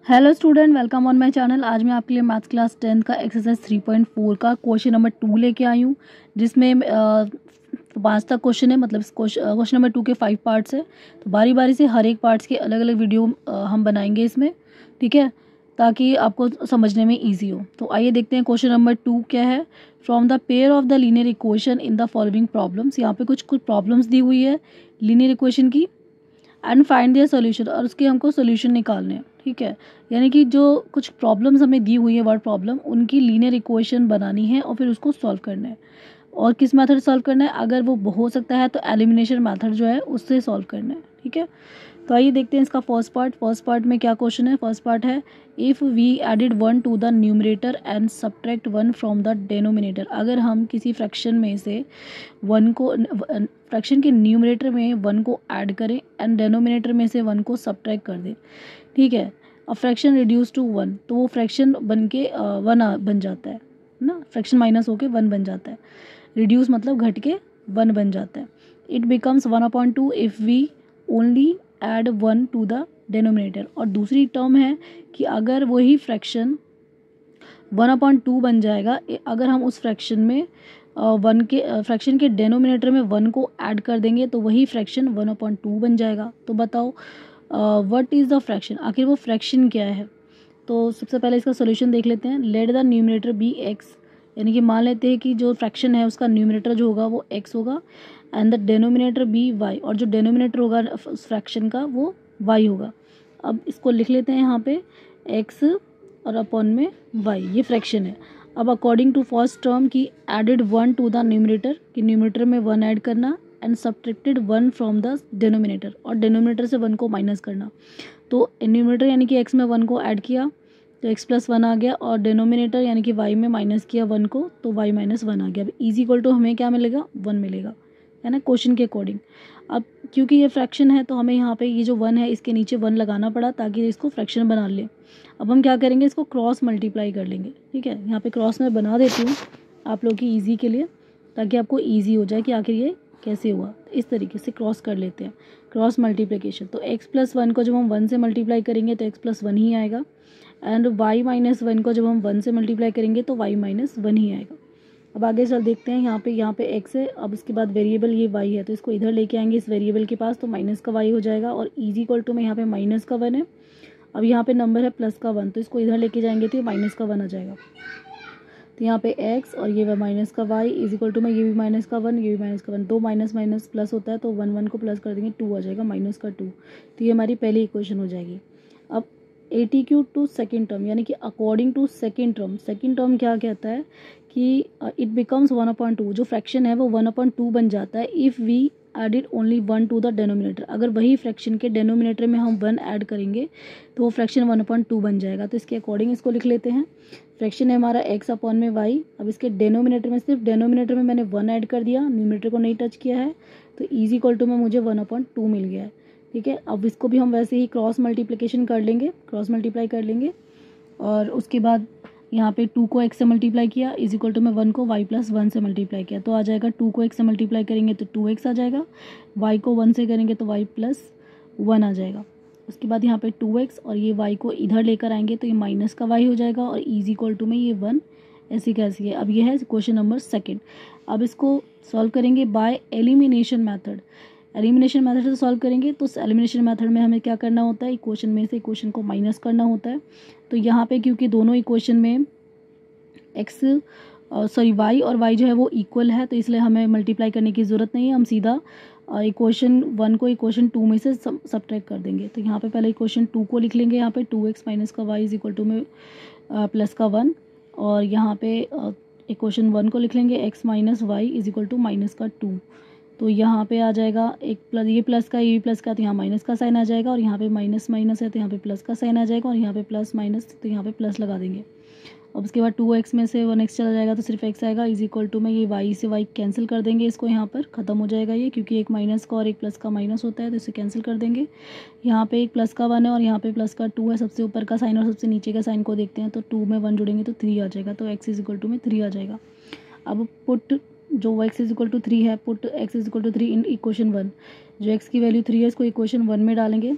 Hello student, welcome on my channel. आज मैं आपके लिए मैथ्स क्लास 10 का एक्सरसाइज 3.4 का क्वेश्चन नंबर 2 लेके आई हूँ, जिसमें 5 तक क्वेश्चन है। मतलब क्वेश्चन नंबर 2 के 5 पार्ट्स है। तो बारी बारी से हर एक पार्ट्स के अलग अलग वीडियो हम बनाएंगे इसमें, ठीक है, ताकि आपको समझने में ईजी हो। तो आइए देखते हैं क्वेश्चन नंबर 2 क्या है। From the pair of the linear equation in the following problems. यहाँ पे कुछ प्रॉब्लम्स दी हुई है लीनियर इक्वेशन की, एंड फाइंड देयर सोल्यूशन, और उसके हमको सोल्यूशन निकालने हैं, ठीक है। यानी कि जो कुछ प्रॉब्लम्स हमें दी हुई है वर्ड प्रॉब्लम, उनकी लीनियर इक्वेशन बनानी है और फिर उसको सॉल्व करना है। और किस मेथड सॉल्व करना है, अगर वो हो सकता है तो एलिमिनेशन मेथड जो है उससे सॉल्व करना है, ठीक है। तो आइए देखते हैं इसका फर्स्ट पार्ट में क्या क्वेश्चन है। फर्स्ट पार्ट है, if we added 1 to the numerator and subtract 1 from the denominator. अगर हम किसी फ्रैक्शन में से 1 को, फ्रैक्शन के न्यूमरेटर में 1 को ऐड करें एंड डेनोमिनेटर में से 1 को सब्ट्रैक्ट कर दें, ठीक है। अब फ्रैक्शन रिड्यूस टू 1, तो वो फ्रैक्शन बन के 1 बन जाता है ना, फ्रैक्शन माइनस होके 1 बन जाता है। रिड्यूस मतलब घट के 1 बन जाता है। It becomes 1/2 if we only add 1 to the denominator. और दूसरी टर्म है कि अगर वही फ्रैक्शन 1/2 बन जाएगा अगर हम उस फ्रैक्शन में फ्रैक्शन के डेनोमिनेटर में 1 को ऐड कर देंगे, तो वही फ्रैक्शन 1/2 बन जाएगा। तो बताओ व्हाट इज़ द फ्रैक्शन, आखिर वो फ्रैक्शन क्या है। तो सबसे पहले इसका सोल्यूशन देख लेते हैं। Let the numerator be x, यानी कि मान लेते हैं कि जो फ्रैक्शन है उसका न्यूमरेटर जो होगा वो x होगा, and the denominator be y, और जो डेनोमिनेटर होगा उस फ्रैक्शन का वो y होगा। अब इसको लिख लेते हैं यहाँ पे x और अपॉन में y, ये फ्रैक्शन है। अब अकॉर्डिंग टू फर्स्ट टर्म की एडेड 1 टू द न्यूमरेटर, कि न्यूमरेटर में 1 ऐड करना, and subtracted 1 from the denominator, और डेनोमिनेटर से 1 को माइनस करना। तो न्यूमरेटर यानी कि x में 1 को ऐड किया तो x+1 आ गया, और डेनोमिनेटर यानी कि y में माइनस किया 1 को, तो y-1 आ गया। अब इज इक्वल टू हमें क्या मिलेगा, 1 मिलेगा, है ना, क्वेश्चन के अकॉर्डिंग। अब क्योंकि ये फ्रैक्शन है तो हमें यहाँ पे ये जो 1 है इसके नीचे 1 लगाना पड़ा ताकि इसको फ्रैक्शन बना ले। अब हम क्या करेंगे, इसको क्रॉस मल्टीप्लाई कर लेंगे, ठीक है। यहाँ पे क्रॉस मैं बना देती हूँ आप लोग की ईजी के लिए, ताकि आपको ईजी हो जाए कि आखिर ये कैसे हुआ। इस तरीके से क्रॉस कर लेते हैं, क्रॉस मल्टीप्लिकेशन। तो x+1 को जब हम 1 से मल्टीप्लाई करेंगे तो x+1 ही आएगा, एंड y-1 को जब हम 1 से मल्टीप्लाई करेंगे तो y-1 ही आएगा। अब आगे चल देखते हैं। यहाँ पे x है, अब इसके बाद वेरिएबल ये y है, तो इसको इधर लेके आएंगे इस वेरिएबल के पास, तो माइनस का y हो जाएगा, और इज इक्वल टू में यहाँ पे माइनस का 1 है। अब यहाँ पे नंबर है प्लस का 1, तो इसको इधर लेके जाएंगे तो ये माइनस का 1 आ जाएगा। तो यहाँ पे x और ये माइनस का y इज इक्वल टू में ये भी माइनस का 1, ये भी माइनस का 1, दो माइनस माइनस प्लस होता है, तो 1 को प्लस कर देंगे 2 आ जाएगा, -2। तो ये हमारी पहली इक्वेशन हो जाएगी। अब ATQ टू सेकेंड टर्म, यानी कि अकॉर्डिंग टू सेकेंड टर्म क्या कहता है कि इट बिकम्स 1/2, जो फ्रैक्शन है वो 1/2 बन जाता है if we added only 1 to the denominator. अगर वही फ्रैक्शन के डेनोमिनेटर में हम 1 ऐड करेंगे तो वो फ्रैक्शन 1/2 बन जाएगा। तो इसके अकॉर्डिंग इसको लिख लेते हैं। फ्रैक्शन है हमारा x अपॉन में y। अब इसके डेनोमिनेटर में, सिर्फ डेनोमिनेटर में मैंने 1 ऐड कर दिया, न्यूमरेटर को नहीं टच किया है, तो इज इक्वल टू में मुझे 1/2 मिल गया है, ठीक है। अब इसको भी हम वैसे ही क्रॉस मल्टीप्लिकेशन कर लेंगे, क्रॉस मल्टीप्लाई कर लेंगे, और उसके बाद यहाँ पे 2 को x से मल्टीप्लाई किया, इज इक्वल टू में 1 को y+1 से मल्टीप्लाई किया, तो आ जाएगा 2 को x से मल्टीप्लाई करेंगे तो 2x आ जाएगा, y को 1 से करेंगे तो y+1 आ जाएगा। उसके बाद यहाँ पे 2x और ये y को इधर लेकर आएंगे तो ये माइनस का y हो जाएगा, और इज इक्वल टू में ये 1 ऐसी कैसी है। अब ये है क्वेश्चन नंबर सेकेंड। अब इसको सॉल्व करेंगे by elimination method. Elimination method से सॉल्व करेंगे, तो एलिमिनेशन मेथड में हमें क्या करना होता है, इक्वेशन में से इक्वेशन को माइनस करना होता है। तो यहाँ पे क्योंकि दोनों इक्वेशन में y और y जो है वो इक्वल है, तो इसलिए हमें मल्टीप्लाई करने की ज़रूरत नहीं है, हम सीधा इक्वेशन 1 को इक्वेशन 2 में से सब्ट्रैक्ट कर देंगे। तो यहाँ पे पहले इक्वेशन 2 को लिख लेंगे, यहाँ पे 2x माइनस का y इज इक्वल टू में प्लस का 1, और यहाँ पे इक्वेशन 1 को लिख लेंगे x minus y is equal to minus का 2। तो यहाँ पे आ जाएगा एक प्लस, ये प्लस का ये भी प्लस का, तो यहाँ माइनस का साइन आ जाएगा, और यहाँ पे माइनस माइनस है तो यहाँ पे प्लस का साइन आ जाएगा, और यहाँ पे प्लस माइनस तो यहाँ पे प्लस लगा देंगे। अब उसके बाद 2x में से 1x चला जाएगा तो सिर्फ x आएगा, इज इक्वल टू में ये y से y कैंसिल कर देंगे, इसको यहाँ पर ख़त्म हो जाएगा ये, क्योंकि एक माइनस का और एक प्लस का माइनस होता है, तो इसे कैंसिल कर देंगे। यहाँ पे एक प्लस का 1 है और यहाँ पे प्लस का 2 है, सबसे ऊपर का साइन और सबसे नीचे का साइन को देखते हैं, तो 2 में 1 जुड़ेंगे तो 3 आ जाएगा, तो x इज इक्वल टू में 3 आ जाएगा। अब पुट जो x इज इक्वल टू 3 है, put x is equal to 3 in equation 1। जो x की वैल्यू 3 है इसको इक्वेशन 1 में डालेंगे,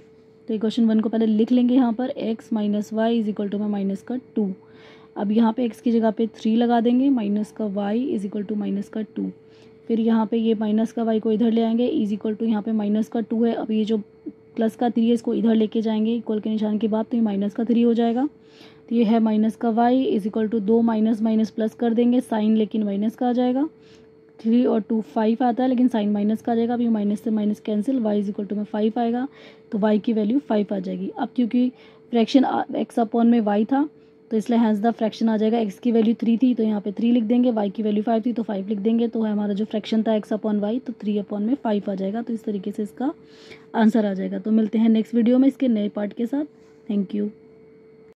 तो इक्वेशन 1 को पहले लिख लेंगे यहाँ पर, x minus y is equal to में माइनस का 2। अब यहाँ पे x की जगह पे 3 लगा देंगे, माइनस का y is equal to minus का 2। फिर यहाँ पे ये माइनस का y को इधर ले आएंगे, इज इक्वल टू यहाँ पे माइनस का 2 है। अब ये जो प्लस का 3 है इसको इधर लेके जाएंगे इक्वल के निशान के बाद, तो ये माइनस का 3 हो जाएगा। तो ये है माइनस का y is equal to 2 minus minus plus कर देंगे, साइन लेकिन माइनस का आ जाएगा। 3 और 2 5 आता है, लेकिन साइन माइनस का आ जाएगा। अब ये माइनस से minus cancel, y is equal to में 5 आएगा, तो y की वैल्यू 5 आ जाएगी। अब क्योंकि फ्रैक्शन x अपॉन में y था, तो इसलिए हैंस द फ्रैक्शन आ जाएगा। x की वैल्यू 3 थी तो यहाँ पे 3 लिख देंगे, y की वैल्यू 5 थी तो 5 लिख देंगे। तो हमारा जो फ्रैक्शन था x अपॉन y, तो 3 अपॉन में 5 आ जाएगा। तो इस तरीके से इसका आंसर आ जाएगा। तो मिलते हैं नेक्स्ट वीडियो में इसके नए पार्ट के साथ। Thank you.